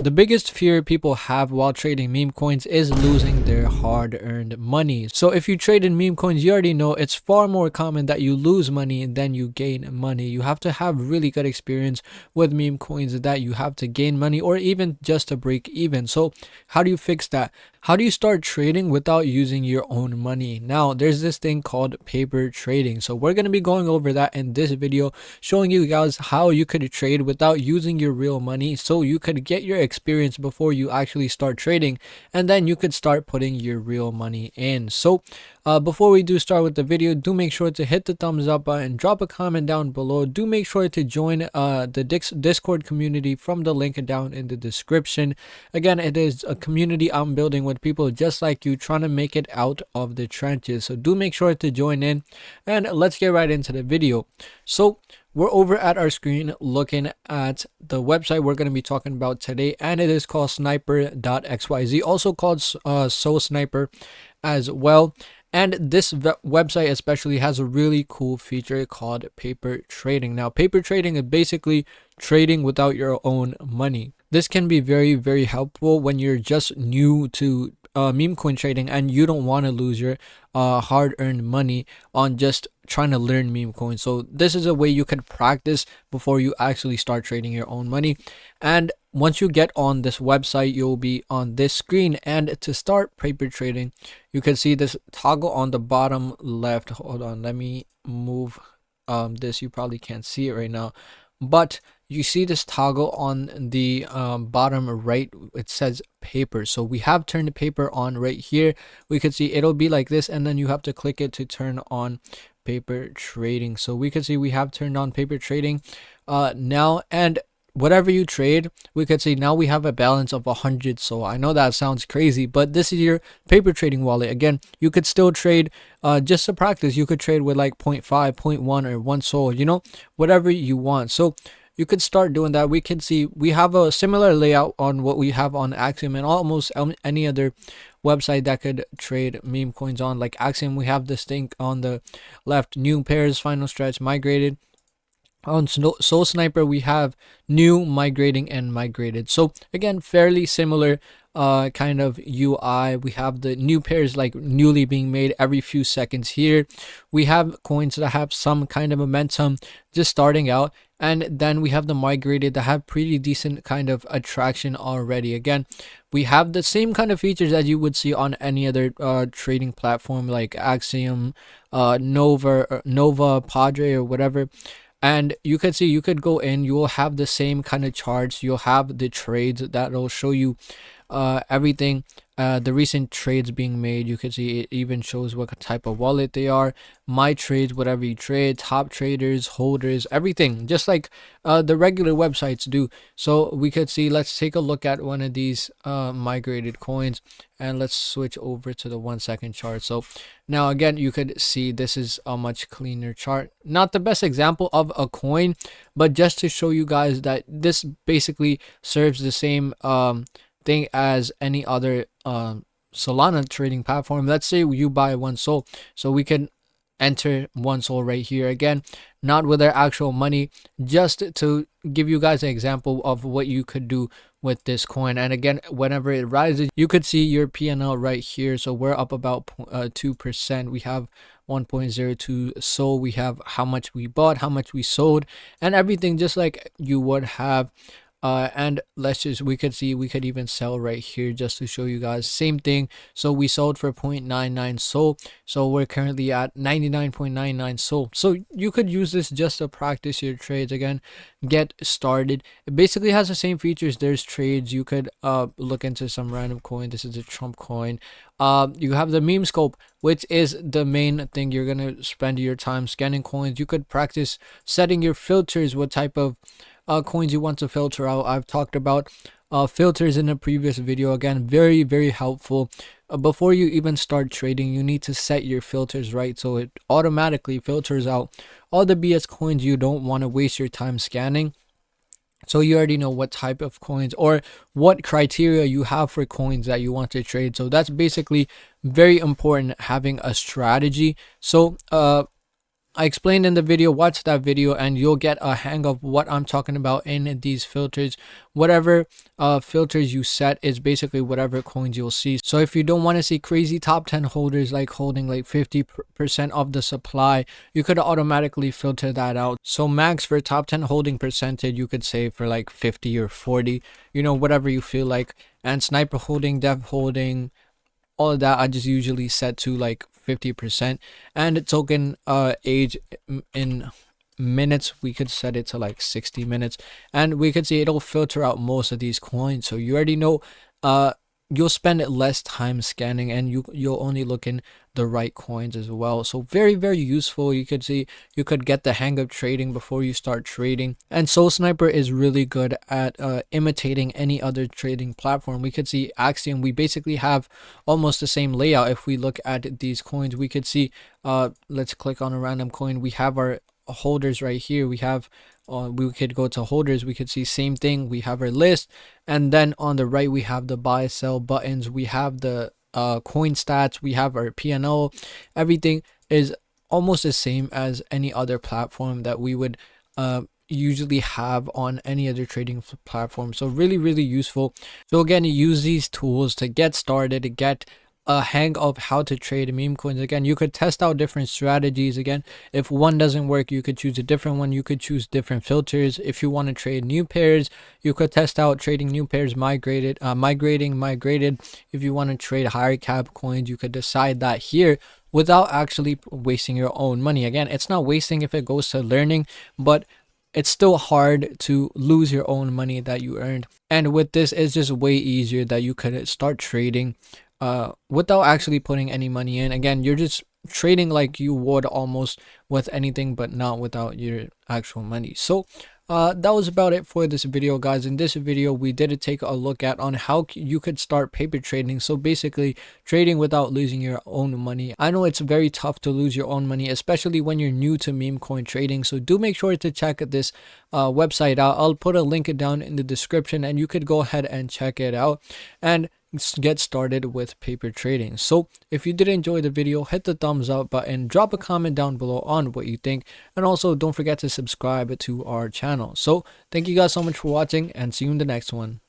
The biggest fear people have while trading meme coins is losing their hard-earned money. So if you trade in meme coins, you already know it's far more common that you lose money than you gain money. You have to have really good experience with meme coins that you have to gain money or even just to break even. So how do you fix that? How do you start trading without using your own money? Now, there's this thing called paper trading. So we're going to be going over that in this video, showing you guys how you could trade without using your real money, so you could get your experience before you actually start trading, and then you could start putting your real money in. So before we do start with the video, do make sure to hit the thumbs up button, drop a comment down below. Do make sure to join the Discord community from the link down in the description. Again, it is a community I'm building with people just like you, trying to make it out of the trenches. So do make sure to join in, and let's get right into the video. So we're over at our screen looking at the website we're going to be talking about today, and it is called sniper.xyz, also called Soul Sniper as well. And this website especially has a really cool feature called paper trading. Now, paper trading is basically trading without your own money. This can be very, very helpful when you're just new to meme coin trading and you don't want to lose your hard-earned money on just trying to learn meme coins. So this is a way you can practice before you actually start trading your own money. And once you get on this website, you'll be on this screen, and to start paper trading, you can see this toggle on the bottom left. Hold on, let me move this. You probably can't see it right now, but you see this toggle on the bottom right. It says paper. So we have turned the paper on right here. We can see it'll be like this, and then you have to click it to turn on paper trading. So we can see we have turned on paper trading now, and whatever you trade, we could see now we have a balance of 100. So I know that sounds crazy, but this is your paper trading wallet. Again, you could still trade just to practice. You could trade with like 0.5, 0.1, or 1 soul, you know, whatever you want. So you could start doing that. We can see we have a similar layout on what we have on Axiom and almost any other website that could trade meme coins on. Like Axiom, we have this thing on the left: new pairs, final stretch, migrated. On Soul Sniper, we have new, migrating, and migrated. So again, fairly similar kind of UI. We have the new pairs like newly being made every few seconds here. We have coins that have some kind of momentum just starting out, and then we have the migrated that have pretty decent kind of attraction already. Again, we have the same kind of features that you would see on any other trading platform like Axiom, Nova, Padre, or whatever. And you can see, you could go in, you will have the same kind of charts. You'll have the trades that will show you everything, the recent trades being made. You can see it even shows what type of wallet they are, my trades, whatever you trade, top traders, holders, everything, just like the regular websites do. So we could see, let's take a look at one of these migrated coins, and let's switch over to the 1 second chart. So now again, you could see this is a much cleaner chart. Not the best example of a coin, but just to show you guys that this basically serves the same thing as any other Solana trading platform. Let's say you buy 1 soul, so we can enter 1 soul right here. Again, not with our actual money, just to give you guys an example of what you could do with this coin. And again, whenever it rises, you could see your PNL right here. So we're up about 2%. We have 1.02 soul. We have how much we bought, how much we sold, and everything just like you would have. And we could see we could even sell right here just to show you guys same thing. So we sold for 0.99 soul, so we're currently at 99.99 soul. So you could use this just to practice your trades. Again, get started. It basically has the same features. There's trades. You could look into some random coin. This is a Trump coin. You have the meme scope, which is the main thing you're gonna spend your time scanning coins. You could practice setting your filters, what type of coins you want to filter out. I've talked about filters in a previous video. Again, very, very helpful. Before you even start trading, you need to set your filters right, so it automatically filters out all the BS coins you don't want to waste your time scanning. So you already know what type of coins or what criteria you have for coins that you want to trade. So that's basically very important, having a strategy. So I explained in the video. Watch that video and you'll get a hang of what I'm talking about in these filters. Whatever filters you set is basically whatever coins you'll see. So if you don't want to see crazy top 10 holders like holding like 50% of the supply, you could automatically filter that out. So max for top 10 holding percentage, you could say for like 50 or 40, you know, whatever you feel like. And sniper holding, dev holding, all of that I just usually set to like 50%. And token age in minutes, we could set it to like 60 minutes, and we could see it'll filter out most of these coins. So you already know you'll spend less time scanning, and you'll only look in the right coins as well. So very, very useful. You could see you could get the hang of trading before you start trading. And Soul Sniper is really good at imitating any other trading platform. We could see Axiom, we basically have almost the same layout. If we look at these coins, we could see let's click on a random coin. We have our holders right here. We have we could go to holders, we could see same thing. We have our list, and then on the right we have the buy sell buttons. We have the coin stats, we have our P&L. Everything is almost the same as any other platform that we would usually have on any other trading platform. So really, really useful. So again, use these tools to get started, to get a hang of how to trade meme coins. Again, you could test out different strategies. Again, if one doesn't work, you could choose a different one. You could choose different filters. If you want to trade new pairs, you could test out trading new pairs, migrated. If you want to trade higher cap coins, you could decide that here without actually wasting your own money. Again, it's not wasting if it goes to learning, but it's still hard to lose your own money that you earned. And with this, it's just way easier that you could start trading without actually putting any money in. Again, you're just trading like you would almost with anything, but not without your actual money. So that was about it for this video, guys. In this video, we did take a look at on how you could start paper trading. So basically trading without losing your own money. I know it's very tough to lose your own money, especially when you're new to meme coin trading. So do make sure to check this website out. I'll put a link down in the description, and you could go ahead and check it out and get started with paper trading. So if you did enjoy the video, hit the thumbs up button, drop a comment down below on what you think, and also don't forget to subscribe to our channel. So thank you guys so much for watching, and see you in the next one.